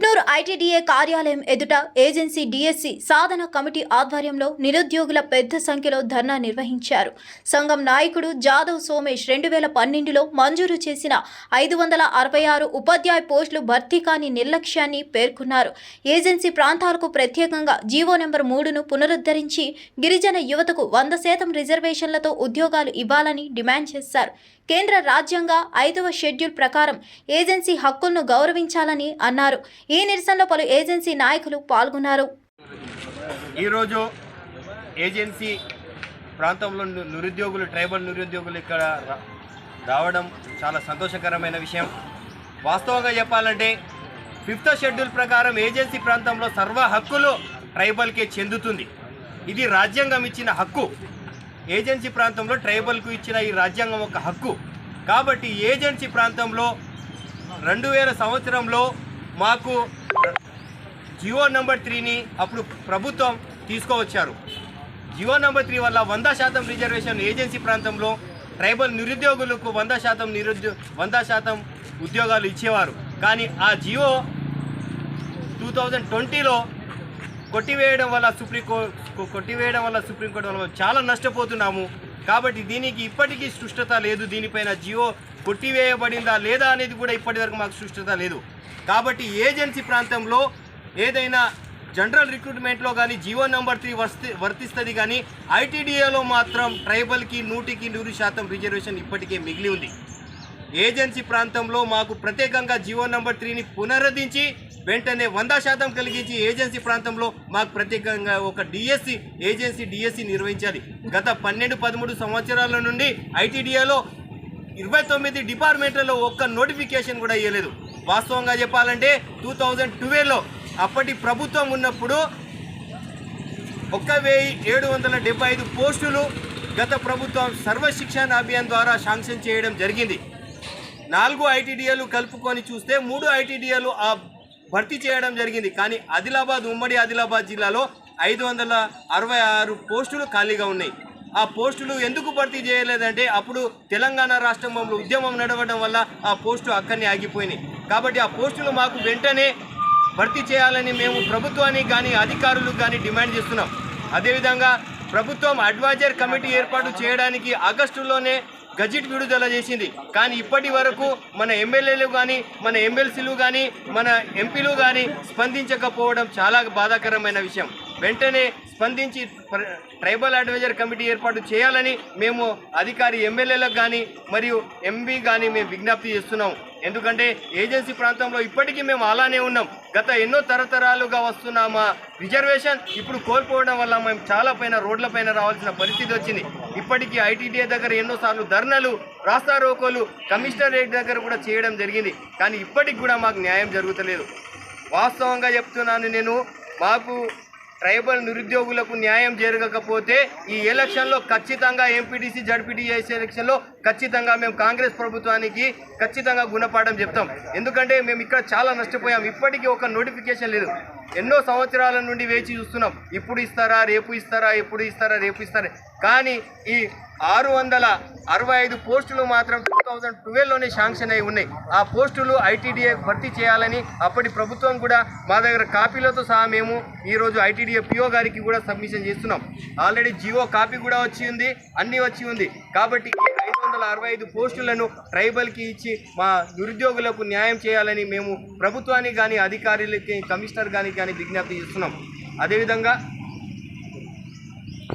Putnur ITDA కార్యాలయం ఎదుట agency DSC సాధన committee ఆధ్వర్యంలో నిరుద్యోగుల పెద్ద సంఖ్యలో ధర్నా నిర్వహించారు. సంఘం నాయకుడు జాదవ్ సోమేష్ 2012లో మంజూరు చేసిన 566 ఉపాధ్యాయ పోస్టులు భర్తీ కాని నిర్లక్ష్యాన్ని పేర్కొన్నారు. ఏజెన్సీ ప్రాంతాలకు ప్రత్యేకంగా జీవో నెంబర్ 3ను పునరుద్ధరించి గిరిజన యువతకు 100% రిజర్వేషన్లతో ఉద్యోగాలు ఇవ్వాలని డిమాండ్ చేశారు. కేంద్ర రాజ్యాంగ 5వ షెడ్యూల్ ప్రకారం ఏజెన్సీ హక్కులను గౌరవించాలని అన్నారు. ఈ నిరసనలో పలు ఏజెన్సీ నాయకులు పాల్గొన్నారు. ఈరోజు ఏజెన్సీ ప్రాంతంలో నిరుద్యోగులు ట్రైబల్ నిరుద్యోగులు ఇక్కడ రావడం చాలా సంతోషకరమైన విషయం. వాస్తవంగా చెప్పాలంటే 5వ షెడ్యూల్ ప్రకారం ఏజెన్సీ ప్రాంతంలో సర్వ హక్కులు ట్రైబల్కే చెందుతుంది. ఇది రాజ్యాంగం ఇచ్చిన హక్కు. ఏజెన్సీ ప్రాంతంలో ట్రైబల్కు ఇచ్చిన ఈ రాజ్యాంగం ఒక హక్కు. కాబట్టి ఏజెన్సీ ప్రాంతంలో 2000 సంవత్సరంలో మాకు జియో నెంబర్ 3ని అప్పుడు ప్రభుత్వం తీసుకువచ్చారు. జియో నెంబర్ 3 వల్ల 100% రిజర్వేషన్ ఏజెన్సీ ప్రాంతంలో ట్రైబల్ నిరుద్యోగులకు 100% ఉద్యోగాలు ఇచ్చేవారు. కానీ ఆ జియో 2020లో కొట్టివేయడం వల్ల సుప్రీంకోర్టు వల్ల చాలా నష్టపోతున్నాము. కాబట్టి దీనికి ఇప్పటికీ స్పష్టత లేదు. దీనిపైన జియో కొట్టివేయబడిందా లేదా అనేది కూడా ఇప్పటివరకు మాకు స్పష్టత లేదు. కాబట్టి ఏజెన్సీ ప్రాంతంలో ఏదైనా జనరల్ రిక్రూట్మెంట్లో కానీ జియో నెంబర్ 3 వర్తిస్తుంది. కానీ ఐటీడీఏలో మాత్రం ట్రైబల్కి 100% రిజర్వేషన్ ఇప్పటికే మిగిలి ఉంది. ఏజెన్సీ ప్రాంతంలో మాకు ప్రత్యేకంగా జియో నెంబర్ 3ని పునరుద్ధరించి వెంటనే 100% కలిగించి ఏజెన్సీ ప్రాంతంలో మాకు ప్రత్యేకంగా ఒక ఏజెన్సీ డిఎస్సి నిర్వహించాలి. గత 12-13 సంవత్సరాల నుండి ఐటీడీఏలో 29 డిపార్ట్మెంట్లలో ఒక్క నోటిఫికేషన్ కూడా ఇవ్వలేదు. వాస్తవంగా చెప్పాలంటే 2012లో అప్పటి ప్రభుత్వం ఉన్నప్పుడు 1775 పోస్టులు గత ప్రభుత్వం సర్వశిక్షణ అభియాన్ ద్వారా శాంక్షన్ చేయడం జరిగింది. 4 ఐటీడీఏలు కలుపుకొని చూస్తే 3 ఐటీడీఏలు భర్తీ చేయడం జరిగింది. కానీ ఉమ్మడి ఆదిలాబాద్ జిల్లాలో 566 పోస్టులు ఖాళీగా ఉన్నాయి. ఆ పోస్టులు ఎందుకు భర్తీ చేయలేదంటే అప్పుడు తెలంగాణ రాష్ట్రంలో ఉద్యమం నడవడం వల్ల ఆ పోస్టు అక్కడనే ఆగిపోయినాయి. కాబట్టి ఆ పోస్టులు మాకు వెంటనే భర్తీ చేయాలని మేము ప్రభుత్వానికి కానీ అధికారులకు కానీ డిమాండ్ చేస్తున్నాం. అదేవిధంగా ప్రభుత్వం అడ్వైజర్ కమిటీ ఏర్పాటు చేయడానికి ఆగస్టులోనే గజెట్ విడుదల చేసింది. కానీ ఇప్పటి వరకు మన ఎమ్మెల్యేలు కానీ మన ఎమ్మెల్సీలు కానీ మన ఎంపీలు కానీ స్పందించకపోవడం చాలా బాధాకరమైన విషయం. వెంటనే స్పందించి ట్రైబల్ అడ్వైజర్ కమిటీ ఏర్పాటు చేయాలని మేము అధికారి ఎమ్మెల్యేలకు కానీ మరియు ఎంపీ కానీ మేము విజ్ఞప్తి చేస్తున్నాం. ఎందుకంటే ఏజెన్సీ ప్రాంతంలో ఇప్పటికీ మేము అలానే ఉన్నాం. గత ఎన్నో తరతరాలుగా వస్తున్న మా రిజర్వేషన్ ఇప్పుడు కోల్పోవడం వల్ల మేము చాలా రోడ్లపైన రావాల్సిన పరిస్థితి వచ్చింది. ఇప్పటికీ ఐటీడీఏ దగ్గర ఎన్నోసార్లు ధర్నాలు, రాస్తారోకోలు, కమిషనరేట్ దగ్గర కూడా చేయడం జరిగింది. కానీ ఇప్పటికి కూడా మాకు న్యాయం జరుగుతలేదు. వాస్తవంగా చెప్తున్నాను నేను, మాకు ట్రైబల్ నిరుద్యోగులకు న్యాయం జరగకపోతే ఈ ఎలక్షన్లో ఖచ్చితంగా ఎంపీటీసీ జడ్పీటీసీ ఎలక్షన్లో ఖచ్చితంగా మేము కాంగ్రెస్ ప్రభుత్వానికి ఖచ్చితంగా గుణపాఠం చెప్తాం. ఎందుకంటే మేము ఇక్కడ చాలా నష్టపోయాం. ఇప్పటికీ ఒక నోటిఫికేషన్ లేదు. ఎన్నో సంవత్సరాల నుండి వేచి చూస్తున్నాం. ఇప్పుడు ఇస్తారా, రేపు ఇస్తారా, ఎప్పుడు ఇస్తారా, రేపు ఇస్తారా. కానీ ఈ 665 పోస్టులు మాత్రం 2012లోనే శాంక్షన్ అయి ఉన్నాయి. ఆ పోస్టులు ఐటీడీఏ భర్తీ చేయాలని అప్పటి ప్రభుత్వం కూడా మా దగ్గర కాపీలతో సహా మేము ఈరోజు ఐటీడీఏ పిఓ గారికి కూడా సబ్మిషన్ చేస్తున్నాం. ఆల్రెడీ జియో కాపీ కూడా వచ్చి ఉంది, అన్నీ వచ్చి ఉంది. కాబట్టి ఈ 565 పోస్టులను ట్రైబల్కి ఇచ్చి మా నిరుద్యోగులకు న్యాయం చేయాలని మేము ప్రభుత్వానికి కానీ అధికారులకి కమిషనర్ కానీ విజ్ఞప్తి చేస్తున్నాం. అదేవిధంగా